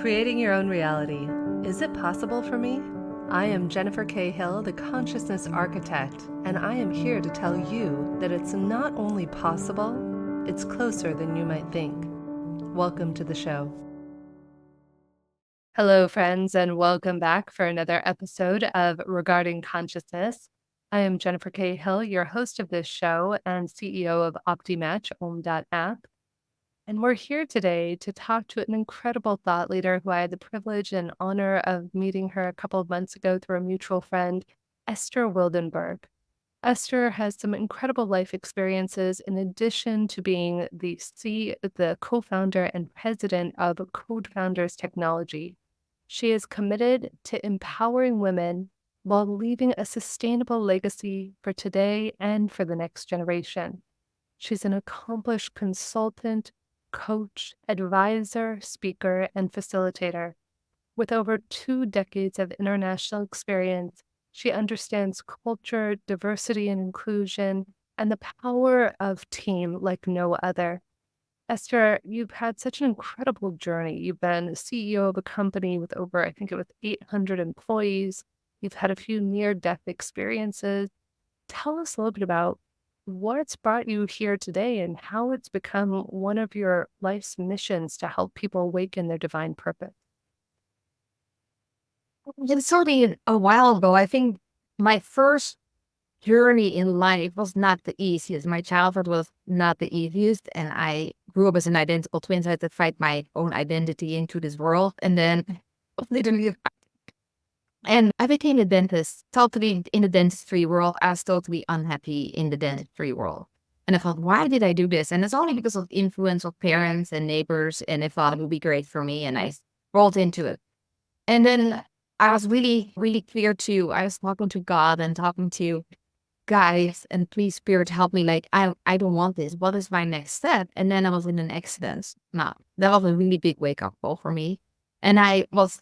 Creating your own reality. Is it possible for me? I am Jennifer Hill, the Consciousness Architect, and I am here to tell you that it's not only possible, it's closer than you might think. Welcome to the show. Hello, friends, and welcome back for another episode of Regarding Consciousness. I am Jennifer Hill, your host of this show and CEO of OptiMatch, App. And we're here today to talk to an incredible thought leader who I had the privilege and honor of meeting her a couple of months ago through a mutual friend, Esther Wildenberg. Esther has some incredible life experiences in addition to being the co-founder and president of Code Founders Technology. She is committed to empowering women while leaving a sustainable legacy for today and for the next generation. She's an accomplished consultant, coach, advisor, speaker, and facilitator. With over 2 decades of international experience, she understands culture, diversity and inclusion, and the power of team like no other. Esther, you've had such an incredible journey. You've been CEO of a company with over, I think it was 800 employees. You've had a few near-death experiences. Tell us a little bit about what's brought you here today and how it's become one of your life's missions to help people awaken their divine purpose. It's already a while ago. I think my first journey in life was not the easiest. My childhood was not the easiest, and I grew up as an identical twin, so I had to fight my own identity into this world. And then literally, and I became a dentist, totally in the dentistry world. I was totally unhappy in the dentistry world. And I thought, why did I do this? And it's only because of the influence of parents and neighbors, and I thought it would be great for me, and I rolled into it. And then I was really, really clear too. I was talking to God and talking to guys, and please, Spirit, help me. Like, I don't want this. What is my next step? And then I was in an accident. Now, that was a really big wake-up call for me. And I was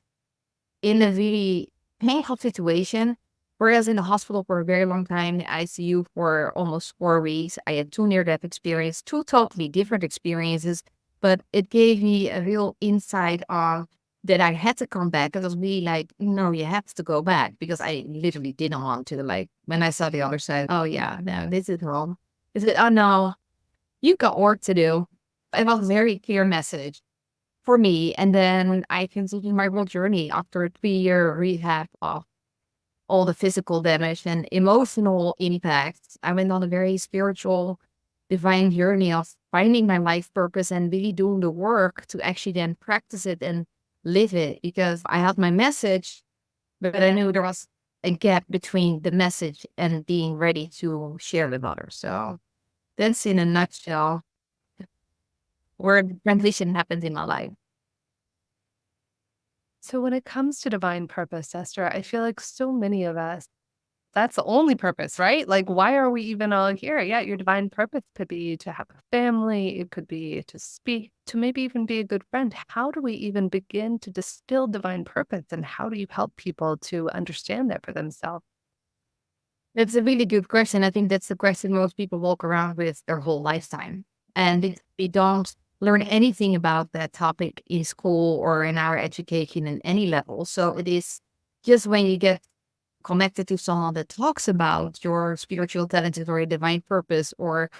in a really painful situation, whereas in the hospital for a very long time, the ICU for almost 4 weeks. I had 2 near-death experiences, 2 totally different experiences, but it gave me a real insight on that I had to come back. It was really like, no, you have to go back, because I literally didn't want to. Like, when I saw the other side, oh yeah, no, this is wrong. Is it? Oh no, you got work to do. It was a very clear message for me. And then I continued my whole journey after a 3-year rehab of all the physical damage and emotional impacts. I went on a very spiritual, divine journey of finding my life purpose and really doing the work to actually then practice it and live it, because I had my message, but I knew there was a gap between the message and being ready to share with others. So that's in a nutshell where the transition happens in my life. So when it comes to divine purpose, Esther, I feel like so many of us, that's the only purpose, right? Like, why are we even all here? Yeah, your divine purpose could be to have a family. It could be to speak, to maybe even be a good friend. How do we even begin to distill divine purpose, and how do you help people to understand that for themselves? It's a really good question. I think that's the question most people walk around with their whole lifetime. And we don't learn anything about that topic in school or in our education in any level. So it is just when you get connected to someone that talks about your spiritual talents or your divine purpose, or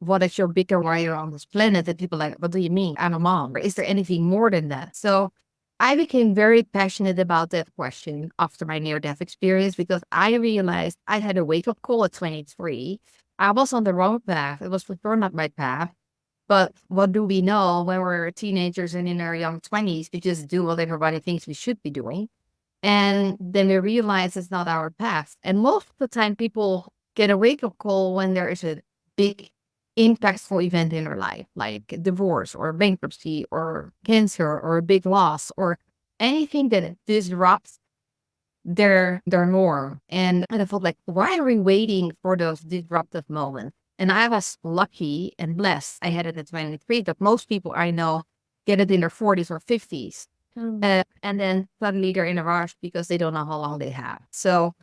what is your bigger why you're on this planet, that people are like, what do you mean? I'm a mom. Or is there anything more than that? So I became very passionate about that question after my near-death experience, because I realized I had a wake-up call at 23. I was on the wrong path. It was for sure not my path. But what do we know when we're teenagers and in our young 20s? We just do what everybody thinks we should be doing. And then we realize it's not our path. And most of the time, people get a wake-up call when there is a big, impactful event in their life, like divorce or bankruptcy or cancer or a big loss or anything that disrupts their norm. And I felt like, why are we waiting for those disruptive moments? And I was lucky and blessed. I had it at 23, but most people I know get it in their 40s or 50s. And then suddenly they're in a rush because they don't know how long they have. So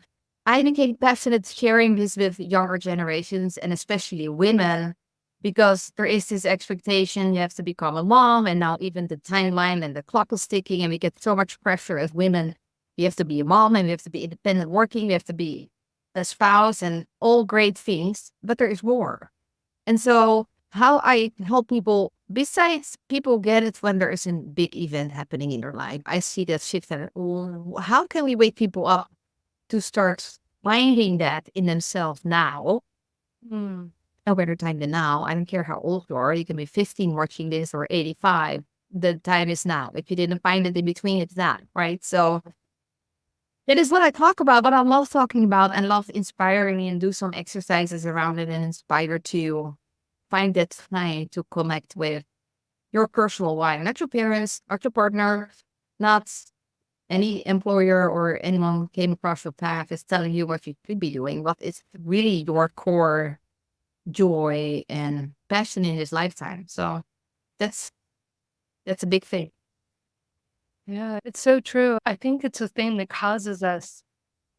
I became passionate sharing this with younger generations, and especially women, because there is this expectation you have to become a mom, and now even the timeline and the clock is ticking, and we get so much pressure as women. You have to be a mom, and you have to be independent working, you have to be a spouse, and all great things, but there is more. And so how I help people, besides people get it when there is a big event happening in their life, I see that shift. And how can we wake people up to start finding that in themselves now? Mm. No better time than now. I don't care how old you are. You can be 15 watching this or 85. The time is now. If you didn't find it in between, it's that, right? So that is what I talk about, what I love talking about, and love inspiring and do some exercises around it and inspire to find that time to connect with your personal why, not your parents, not your partner, not any employer or anyone who came across your path is telling you what you should be doing. What is really your core joy and passion in this lifetime? So that's a big thing. Yeah, it's so true. I think it's a thing that causes us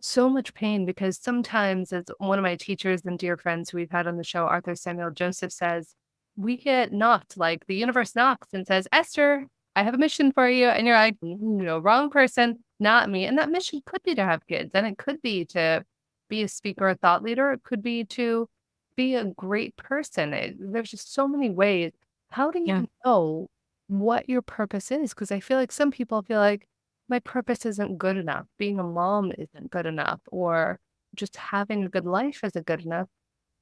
so much pain because sometimes, as one of my teachers and dear friends who we've had on the show, Arthur Samuel Joseph, says, we get knocked, like the universe knocks and says, Esther, I have a mission for you. And you're like, wrong person, not me. And that mission could be to have kids, and it could be to be a speaker or thought leader. It could be to be a great person. There's just so many ways. How do Yeah. you know what your purpose is? Because I feel like some people feel like, my purpose isn't good enough. Being a mom isn't good enough, or just having a good life isn't good enough.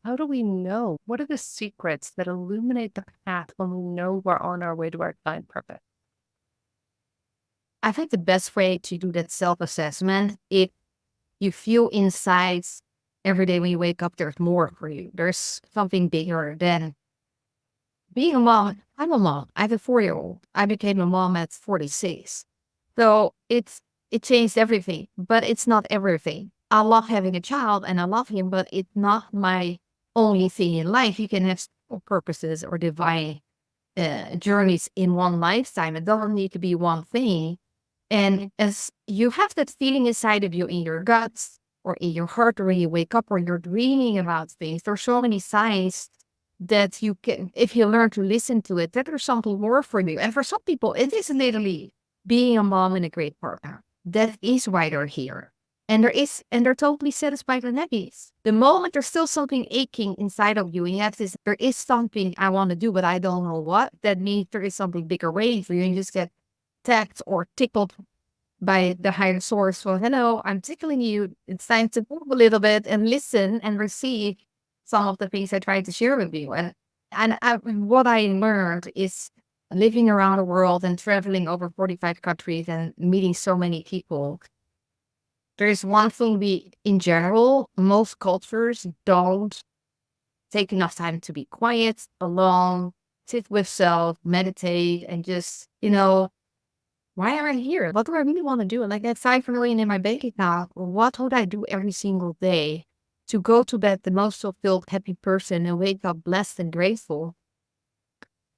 How do we know? What are the secrets that illuminate the path when we know we're on our way to our divine purpose? I think the best way to do that self-assessment, if you feel inside every day when you wake up, there's more for you. There's something bigger than being a mom. I'm a mom. I have a 4-year-old. I became a mom at 46. So it changed everything, but it's not everything. I love having a child and I love him, but it's not my only thing in life. You can have several purposes or divine journeys in one lifetime. It doesn't need to be one thing. And as you have that feeling inside of you in your guts or in your heart, or when you wake up or you're dreaming about things, there's so many signs that you can, if you learn to listen to it, that there's something more for you. And for some people, it is literally being a mom and a great partner. That is why they're here. And they're totally satisfied and happy. The moment there's still something aching inside of you, and you have this, there is something I want to do, but I don't know what, that means there is something bigger waiting for you. And you just get tapped or tickled by the higher source. So, hello, I'm tickling you. It's time to move a little bit and listen and receive some of the things I tried to share with you. What I learned is living around the world and traveling over 45 countries and meeting so many people. There's one thing in general, most cultures don't take enough time to be quiet, alone, sit with self, meditate, and just, why am I here? What do I really want to do? And like that 5 million in my bank account, what would I do every single day to go to bed the most fulfilled, happy person and wake up blessed and grateful?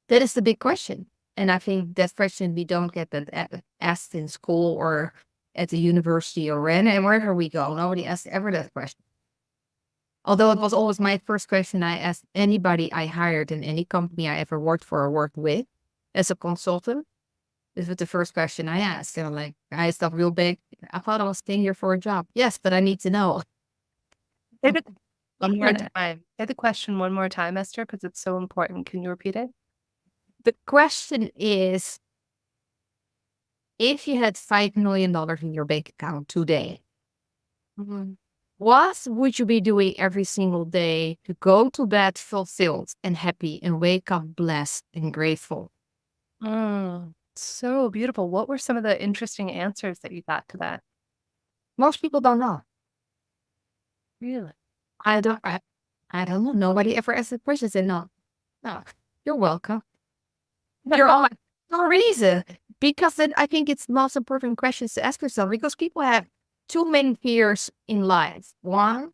That is the big question. And I think that question, we don't get that asked in school or at the university or wherever we go. Nobody asks ever that question. Although it was always my first question I asked anybody I hired in any company I ever worked for or worked with as a consultant. This was the first question I asked. And I'm like, I stuff real big. I thought I was staying here for a job. Yes, but I need to know. Say the one more time. Say the question one more time, Esther, because it's so important. Can you repeat it? The question is, if you had $5 million in your bank account today, what would you be doing every single day to go to bed fulfilled and happy and wake up blessed and grateful? So beautiful. What were some of the interesting answers that you got to that? Most people don't know. Really? I don't know. Nobody ever asked the question. Said no. No, you're welcome. You're on no reason. Because then I think it's most important questions to ask yourself, because people have two main fears in life. One,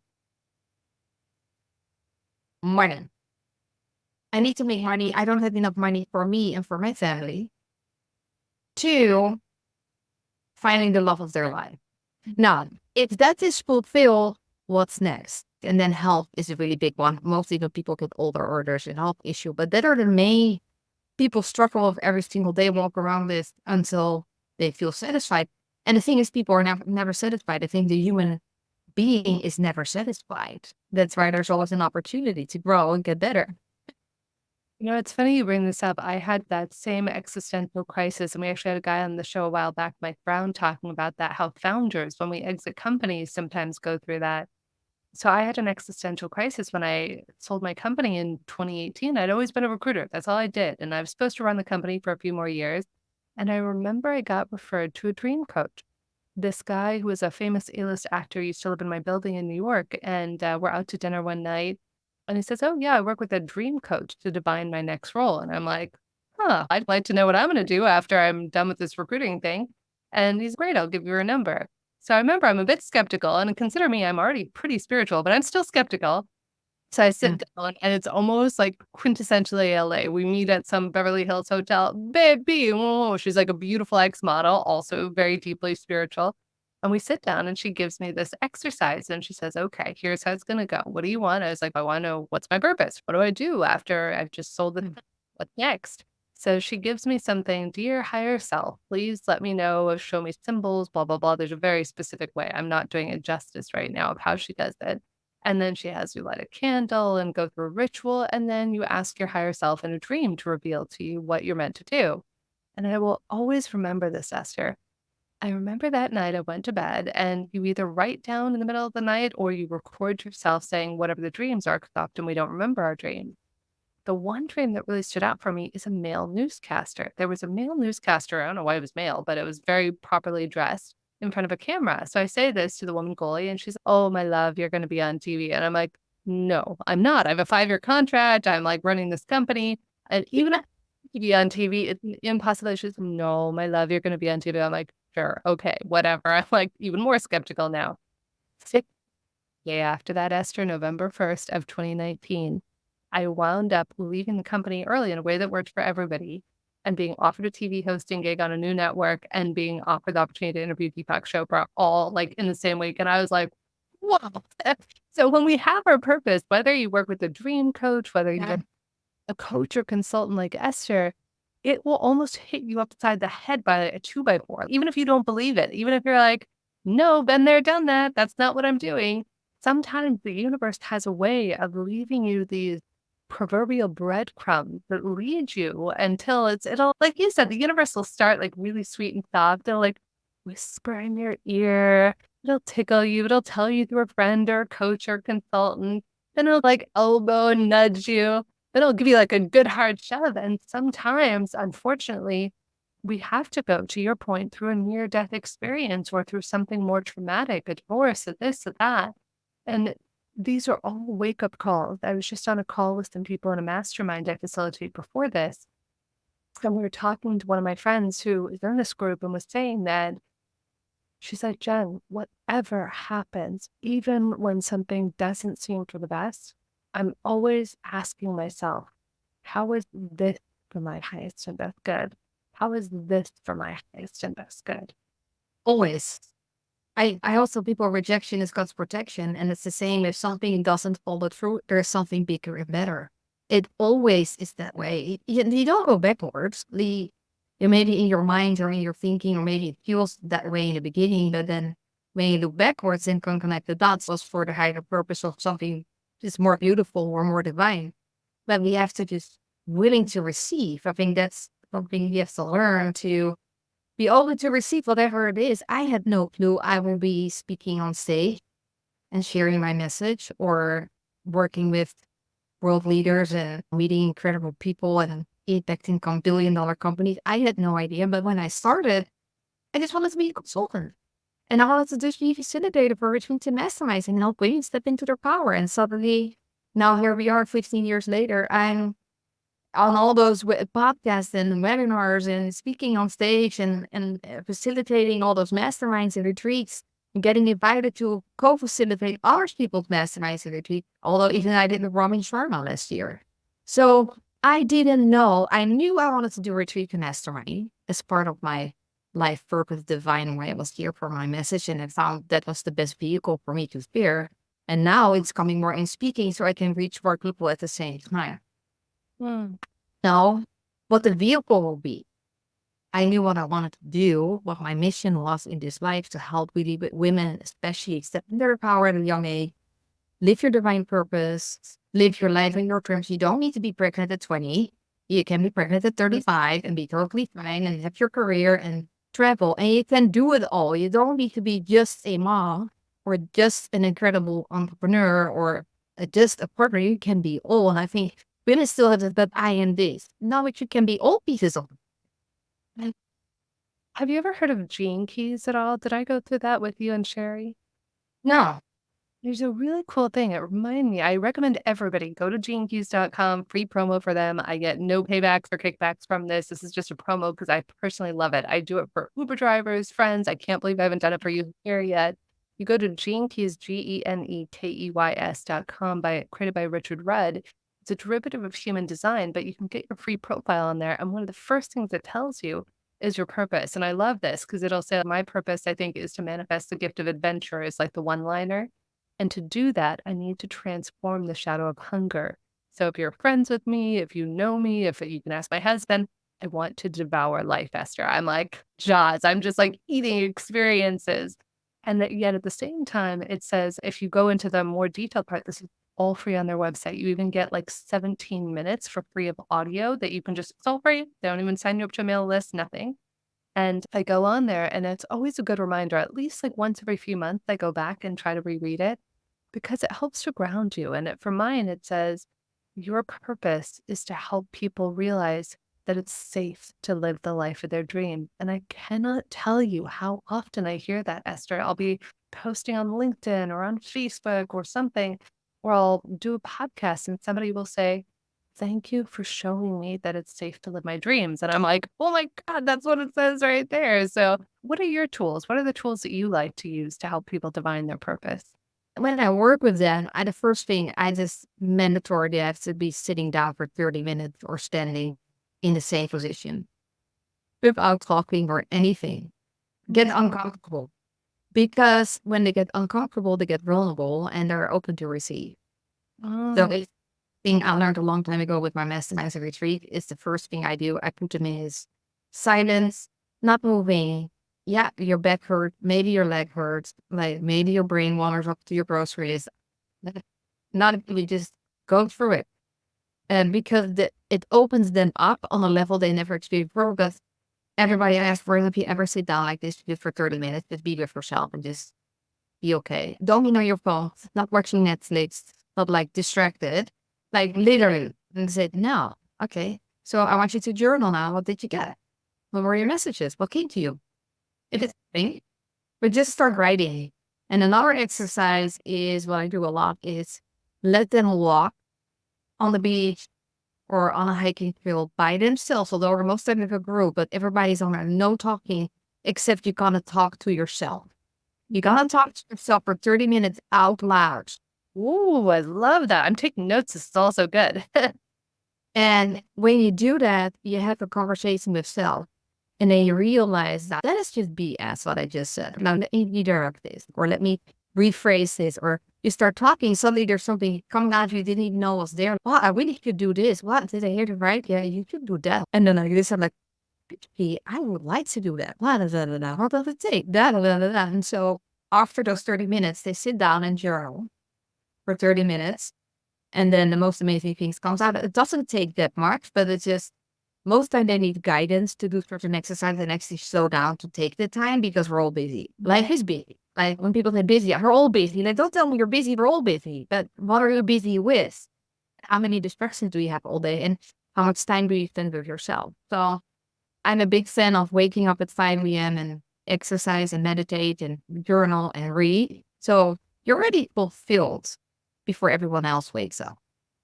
money. I need to make money. I don't have enough money for me and for my family. Two, finding the love of their life. Now, if that is fulfilled, what's next? And then health is a really big one. Mostly when people get older or there's a health issue, but that are the main people struggle with every single day, walk around with until they feel satisfied. And the thing is, people are never satisfied. I think the human being is never satisfied. That's why there's always an opportunity to grow and get better. It's funny you bring this up. I had that same existential crisis, and we actually had a guy on the show a while back, Mike Brown, talking about that, how founders, when we exit companies, sometimes go through that. So I had an existential crisis when I sold my company in 2018. I'd always been a recruiter. That's all I did. And I was supposed to run the company for a few more years. And I remember I got referred to a dream coach. This guy who was a famous A-list actor used to live in my building in New York. And we're out to dinner one night. And he says, "Oh, yeah, I work with a dream coach to define my next role." And I'm like, huh, I'd like to know what I'm going to do after I'm done with this recruiting thing. And he's great. I'll give you her number. So I remember I'm a bit skeptical, and consider me, I'm already pretty spiritual, but I'm still skeptical. So I sit down, and it's almost like quintessentially LA. We meet at some Beverly Hills hotel. Baby, oh, she's like a beautiful ex-model, also very deeply spiritual. And we sit down, and she gives me this exercise, and she says, "Okay, here's how it's gonna go. What do you want?" I was like, "I want to know what's my purpose. What do I do after I've just sold the What next?" So she gives me something, "Dear higher self, please let me know, show me symbols, blah, blah, blah." There's a very specific way. I'm not doing it justice right now of how she does it. And then she has you light a candle and go through a ritual, and then you ask your higher self in a dream to reveal to you what you're meant to do. And I will always remember this, Esther. I remember that night I went to bed, and you either write down in the middle of the night or you record yourself saying whatever the dreams are, because often we don't remember our dreams. The one dream that really stood out for me is a male newscaster. There was a male newscaster. I don't know why it was male, but it was very properly dressed in front of a camera. So I say this to the woman goalie, and she's, "Oh, my love, you're going to be on TV." And I'm like, "No, I'm not. I have a 5-year contract. I'm like running this company. And even if I be on TV, it's impossible." She's, "No, my love, you're going to be on TV." I'm like, "Sure. Okay, whatever." I'm like even more skeptical now. 6 day after that, Esther, November 1st of 2019, I wound up leaving the company early in a way that worked for everybody and being offered a TV hosting gig on a new network and being offered the opportunity to interview Deepak Chopra all like in the same week. And I was like, wow. So when we have our purpose, whether you work with a dream coach, whether you're a coach or consultant like Esther, it will almost hit you upside the head by a 2x4, even if you don't believe it, even if you're like, "No, been there, done that. That's not what I'm doing." Sometimes the universe has a way of leaving you these proverbial breadcrumbs that lead you until it'll, like you said, the universe will start like really sweet and soft. It'll like whisper in your ear. It'll tickle you. It'll tell you through a friend or a coach or consultant. Then it'll like elbow and nudge you. Then it'll give you like a good hard shove. And sometimes, unfortunately, we have to go, to your point, through a near death experience or through something more traumatic, a divorce, a this, a that. And these are all wake up calls. I was just on a call with some people in a mastermind I facilitate before this. And we were talking to one of my friends who is in this group and was saying that she's like, "Jen, whatever happens, even when something doesn't seem for the best, I'm always asking myself, how is this for my highest and best good? How is this for my highest and best good?" Always. I also people rejection is God's protection, and it's the same if something doesn't follow through, there's something bigger and better. It always is that way. You don't go backwards. You maybe in your mind or in your thinking, or maybe it feels that way in the beginning, but then when you look backwards and can connect the dots, was for the higher purpose of something just more beautiful or more divine. But we have to just willing to receive. I think that's something we have to learn to be open to receive whatever it is. I had no clue I will be speaking on stage and sharing my message or working with world leaders and meeting incredible people and impacting billion-dollar companies. I had no idea. But when I started, I just wanted to be a consultant. And I wanted to just be a facilitator for retreat to masterminds and help women step into their power. And suddenly, now here we are 15 years later. I'm on all those podcasts and webinars and speaking on stage and facilitating all those masterminds and retreats and getting invited to co-facilitate other people's masterminds and retreats. Although even I did the Ramen Sharma last year. So I didn't know. I knew I wanted to do retreat and mastermind as part of my life purpose, divine way. I was here for my message, and I found that was the best vehicle for me to share. And now it's coming more in speaking so I can reach more people at the same time. Mm. Now, what the vehicle will be. I knew what I wanted to do, what my mission was in this life to help really women, especially step into their power at a young age, live your divine purpose, live your life in your terms. You don't need to be pregnant at 20. You can be pregnant at 35 and be totally fine and have your career and travel. And you can do it all. You don't need to be just a mom or just an incredible entrepreneur or just a partner. You can be all. And I think women still have that I am this. Now that you can be all pieces of it. Have you ever heard of Gene Keys at all? Did I go through that with you and Sherry? No. There's a really cool thing. It reminded me. I recommend everybody go to genekeys.com, free promo for them. I get no paybacks or kickbacks from this. This is just a promo because I personally love it. I do it for Uber drivers, friends. I can't believe I haven't done it for you here yet. You go to Genekeys, GeneKeys.com created by Richard Rudd. It's a derivative of human design, but you can get your free profile on there. And one of the first things it tells you is your purpose. And I love this because it'll say, my purpose, I think, is to manifest the gift of adventure, is like the one liner. And to do that, I need to transform the shadow of hunger. So if you're friends with me, if you know me, if you can ask my husband, I want to devour life, Esther. I'm like Jaws. I'm just like eating experiences. And that yet at the same time, it says if you go into the more detailed part, this is all free on their website. You even get like 17 minutes for free of audio that you can just, it's all free. They don't even sign you up to a mail list, nothing. And I go on there and it's always a good reminder, at least like once every few months, I go back and try to reread it because it helps to ground you. And for mine, it says, your purpose is to help people realize that it's safe to live the life of their dream. And I cannot tell you how often I hear that, Esther. I'll be posting on LinkedIn or on Facebook or something, or I'll do a podcast and somebody will say, thank you for showing me that it's safe to live my dreams. And I'm like, oh my God, that's what it says right there. So, what are your tools? What are the tools that you like to use to help people divine their purpose? When I work with them, the first thing I just mandatory they have to be sitting down for 30 minutes or standing in the same position without talking or anything. Get uncomfortable. Because when they get uncomfortable, they get vulnerable and they're open to receive. So it's thing I learned a long time ago with my masterminds and retreat is the first thing I do. I put them in is silence, not moving. Yeah, your back hurts, maybe your leg hurts, like maybe your brain wanders up to your groceries. Not really, just go through it. And because it opens them up on a level they never experienced before. Because everybody asks, where have you ever sit down like this just for 30 minutes, just be with yourself and just be okay. Don't be on your phone, not watching Netflix, not like distracted, like literally. And said, no, okay. So I want you to journal now. What did you get? What were your messages? What came to you? It is thing, but just start writing. And another exercise is what I do a lot is let them walk on the beach or on a hiking trail by themselves, although we're most of a group, but everybody's on there, no talking, except you gotta talk to yourself. You gotta talk to yourself for 30 minutes out loud. Ooh, I love that. I'm taking notes. This is also good. And when you do that, you have a conversation with self. And then you realize that is just BS, what I just said. Now, let me redirect this, or let me rephrase this, or you start talking, suddenly there's something coming out you didn't even know was there. Wow, I really could do this. What, did I hear it right? Yeah, you could do that. And then I listen like, hey, I would like to do that. What does it take? And so after those 30 minutes, they sit down and journal for 30 minutes. And then the most amazing things comes out. It doesn't take that much, but it's just most time they need guidance to do certain exercise and actually slow down to take the time because we're all busy. Life is busy. Like when people say busy, we're all busy. Like, don't tell me you're busy, we're all busy. But what are you busy with? How many distractions do you have all day? And how much time do you spend with yourself? So I'm a big fan of waking up at 5 a.m. and exercise and meditate and journal and read. So you're already fulfilled before everyone else wakes up.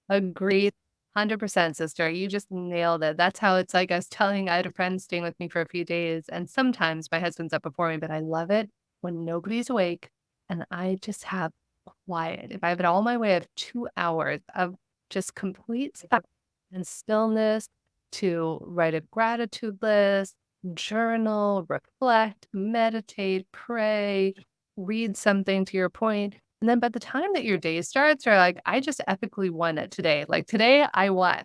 Agreed. 100%, sister. You just nailed it. That's how it's like. I was telling, I had a friend staying with me for a few days, and sometimes my husband's up before me, but I love it when nobody's awake and I just have quiet. If I have it all my way, I have 2 hours of just complete stop and stillness to write a gratitude list, journal, reflect, meditate, pray, read something to your point. And then by the time that your day starts, you're like, I just epically won it today. Like today I won.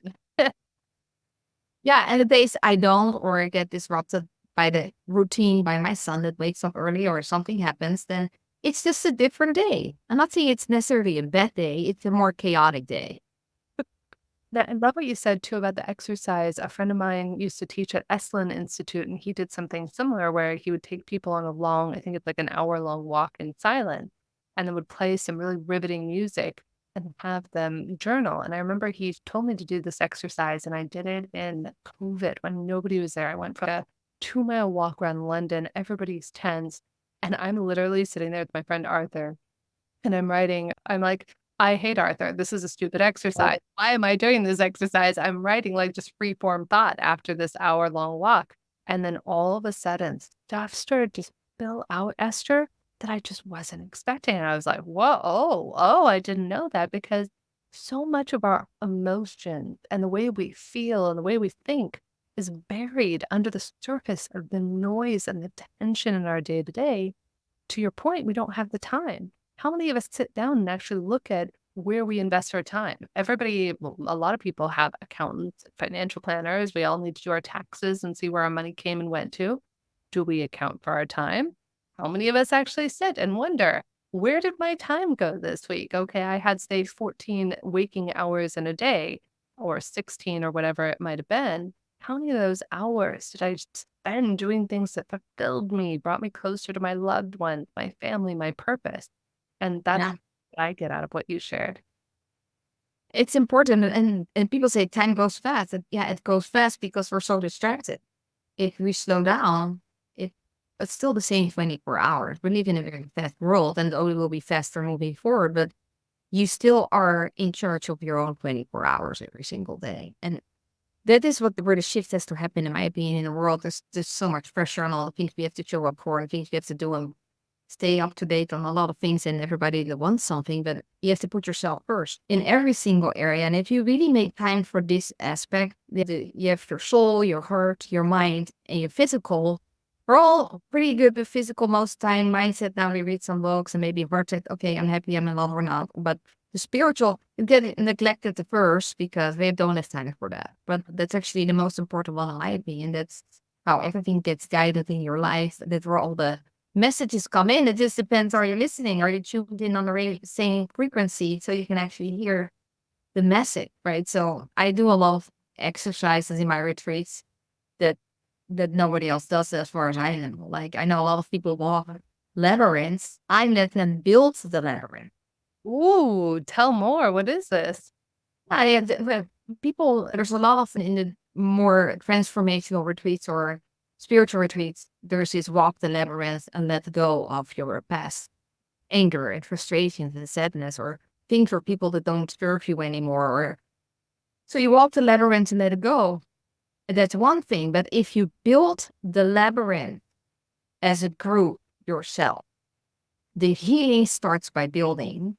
Yeah, and the days I don't or I get disrupted by the routine by my son that wakes up early or something happens, then it's just a different day. I'm not saying it's necessarily a bad day, it's a more chaotic day. I love what you said too about the exercise. A friend of mine used to teach at Esalen Institute, and he did something similar where he would take people on a long, I think it's like an hour-long walk in silence, and then would play some really riveting music and have them journal. And I remember he told me to do this exercise, and I did it in COVID when nobody was there. I went for a 2-mile walk around London. Everybody's tense, and I'm literally sitting there with my friend Arthur, and I'm like, I hate Arthur. This is a stupid exercise. Why am I doing this exercise? I'm writing like just free form thought after this hour-long walk. And then all of a sudden, stuff started to spill out, Esther, that I just wasn't expecting. And I was like, whoa, I didn't know that, because so much of our emotions and the way we feel and the way we think is buried under the surface of the noise and the tension in our day to day. To your point, we don't have the time. How many of us sit down and actually look at where we invest our time? Well, a lot of people have accountants, financial planners. We all need to do our taxes and see where our money came and went to. Do we account for our time? How many of us actually sit and wonder, where did my time go this week? Okay, I had, say, 14 waking hours in a day, or 16 or whatever it might have been. How many of those hours did I spend doing things that fulfilled me, brought me closer to my loved ones, my family, my purpose? And that's Yeah. what I get out of what you shared. It's important and people say time goes fast. And yeah, it goes fast because we're so distracted. If we slow down, it it's still the same 24 hours. We live in a very fast world and only will be faster moving forward, but you still are in charge of your own 24 hours every single day. And that is where the shift has to happen, in my opinion, in the world. There's so much pressure on all the things we have to show up for and things we have to do and stay up to date on a lot of things and everybody that wants something, but you have to put yourself first in every single area. And if you really make time for this aspect, you have your soul, your heart, your mind, and your physical. We're all pretty good with physical most time. Mindset, now we read some books and maybe heart it, okay, I'm happy, I'm in love or not. But the spiritual, you get it neglected at first because we don't have time for that. But that's actually the most important one in my opinion. That's how everything gets guided in your life. That's where all the messages come in. It just depends. Are you listening? Are you tuned in on the same frequency so you can actually hear the message, right? So I do a lot of exercises in my retreats that nobody else does as far as I know. Like I know a lot of people walk labyrinths. I let them build the labyrinth. Ooh, tell more. What is this? People, there's a lot of in the more transformational retreats or spiritual retreats, there's this walk the labyrinth and let go of your past anger and frustrations and sadness or things or people that don't serve you anymore. Or so you walk the labyrinth and let it go. And that's one thing. But if you build the labyrinth as a group yourself, the healing starts by building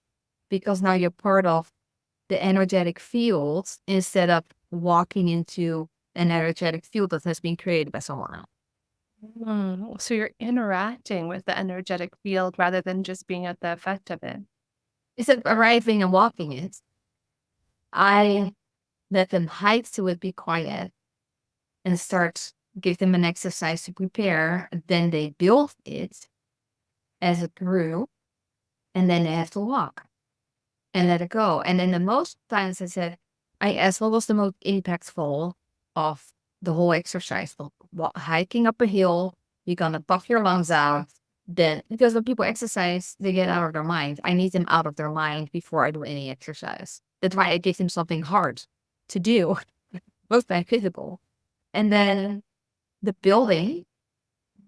because now you're part of the energetic fields instead of walking into an energetic field that has been created by someone else. So you're interacting with the energetic field rather than just being at the effect of it. Instead of arriving and walking it, I let them hide to it, be quiet, and start give them an exercise to prepare. And then they build it as it grew, and then they have to walk and let it go. And then the most times I said, I asked what was the most impactful of the whole exercise. Hiking up a hill, you're gonna puff your lungs out. Then, because when people exercise, they get out of their mind. I need them out of their mind before I do any exercise. That's why I give them something hard to do, most by physical. And then the building,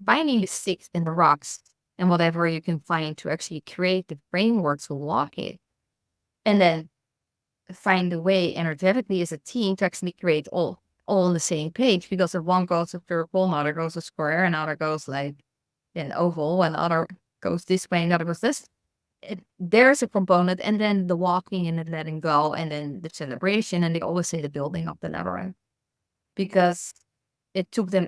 finding the sticks and the rocks and whatever you can find to actually create the framework to walk it. And then find a way energetically as a team to actually create all on the same page, because if one goes a circle, another goes a square, another goes like an oval, and other goes this way, another goes this. There's a component, and then the walking and the letting go, and then the celebration, and they always say the building of the labyrinth, because it took them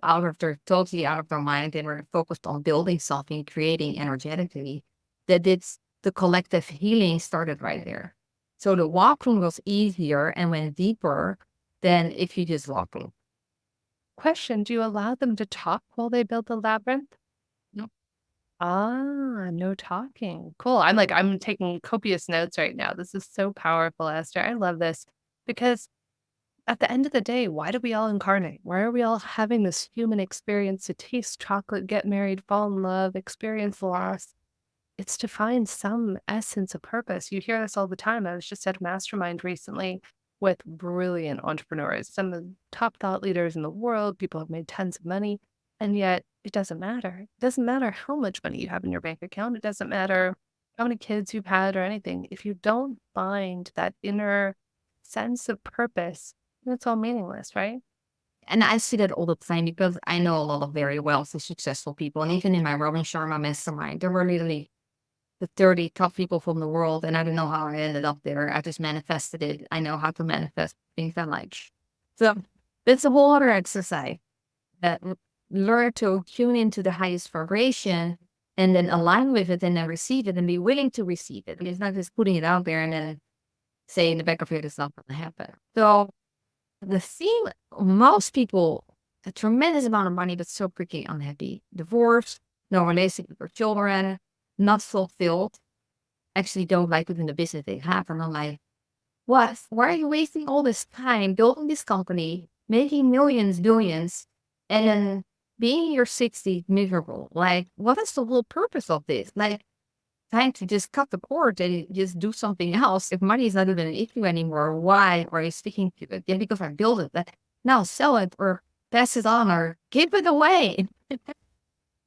totally out of their mind. They were focused on building something, creating energetically. That it's the collective healing started right there. So the walking was easier and went deeper than if you just walking. Question, do you allow them to talk while they build the labyrinth? No. No talking. Cool. I'm taking copious notes right now. This is so powerful, Esther. I love this because at the end of the day, why do we all incarnate? Why are we all having this human experience to taste chocolate, get married, fall in love, experience loss? It's to find some essence of purpose. You hear this all the time. I was just at a mastermind recently with brilliant entrepreneurs, some of the top thought leaders in the world. People have made tons of money, and yet it doesn't matter. It doesn't matter how much money you have in your bank account. It doesn't matter how many kids you've had or anything. If you don't find that inner sense of purpose, then it's all meaningless, right? And I see that all the time because I know a lot of very wealthy, successful people. And even in my Robin Sharma mastermind, there were literally the 30 top people from the world. And I don't know how I ended up there. I just manifested it. I know how to manifest things I like. So it's a whole other exercise that learn to tune into the highest vibration and then align with it and then receive it and be willing to receive it. It's not just putting it out there and then say in the back of your head, it's not going to happen. So the theme, most people, a tremendous amount of money, but so freaking unhappy. Divorce, no relationship with their children, not fulfilled, actually don't like within the business they have. And I'm like, what? Why are you wasting all this time building this company, making millions, billions, and then being in your 60s miserable? Like, what is the whole purpose of this? Like, time to just cut the cord and just do something else. If money is not even an issue anymore, why are you sticking to it? Yeah, because I built it. But now sell it or pass it on or give it away.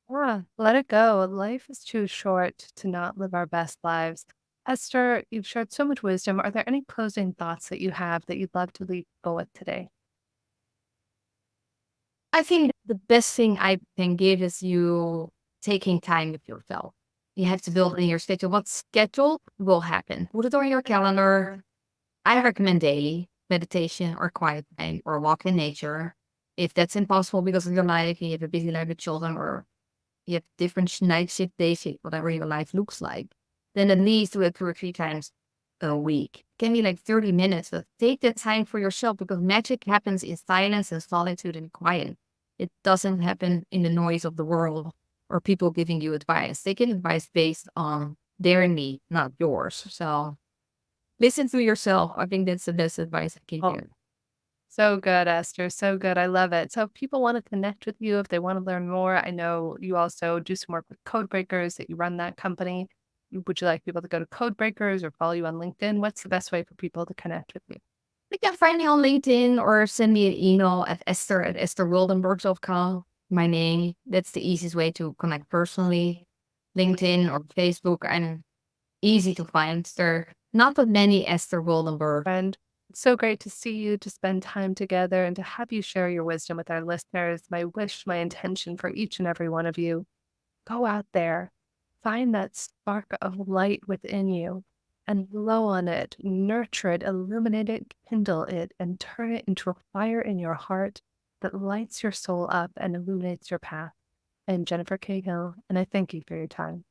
Yeah, let it go. Life is too short to not live our best lives. Esther, you've shared so much wisdom. Are there any closing thoughts that you have that you'd love to leave people with today? I think the best thing I can give is you taking time with yourself. You have to build in your schedule. What schedule will happen? Put it on your calendar. I recommend daily meditation or quiet time or walk in nature. If that's impossible because of your life, you have a busy life with children or you have different night shift, day shift, whatever your life looks like, then at least do it 2 or 3 times a week. It can be like 30 minutes, but take that time for yourself because magic happens in silence and solitude and quiet. It doesn't happen in the noise of the world or people giving you advice. They give advice based on their need, not yours. So listen to yourself. I think that's the best advice I can Oh, give. so good, Esther. So good. I love it. So if people want to connect with you, if they want to learn more, I know you also do some work with Code Breakers, that you run that company. Would you like people to go to Code Breakers or follow you on LinkedIn? What's the best way for people to connect with you? You can find me on LinkedIn or send me an email at esther@estherwildenberg.com. My name. That's the easiest way to connect personally. LinkedIn or Facebook. I'm easy to find. There not that many Esther Wildenberg. Friend, it's so great to see you, to spend time together, and to have you share your wisdom with our listeners. My wish, my intention for each and every one of you, go out there, find that spark of light within you, and blow on it, nurture it, illuminate it, kindle it, and turn it into a fire in your heart that lights your soul up and illuminates your path. I'm Jennifer Cahill, and I thank you for your time.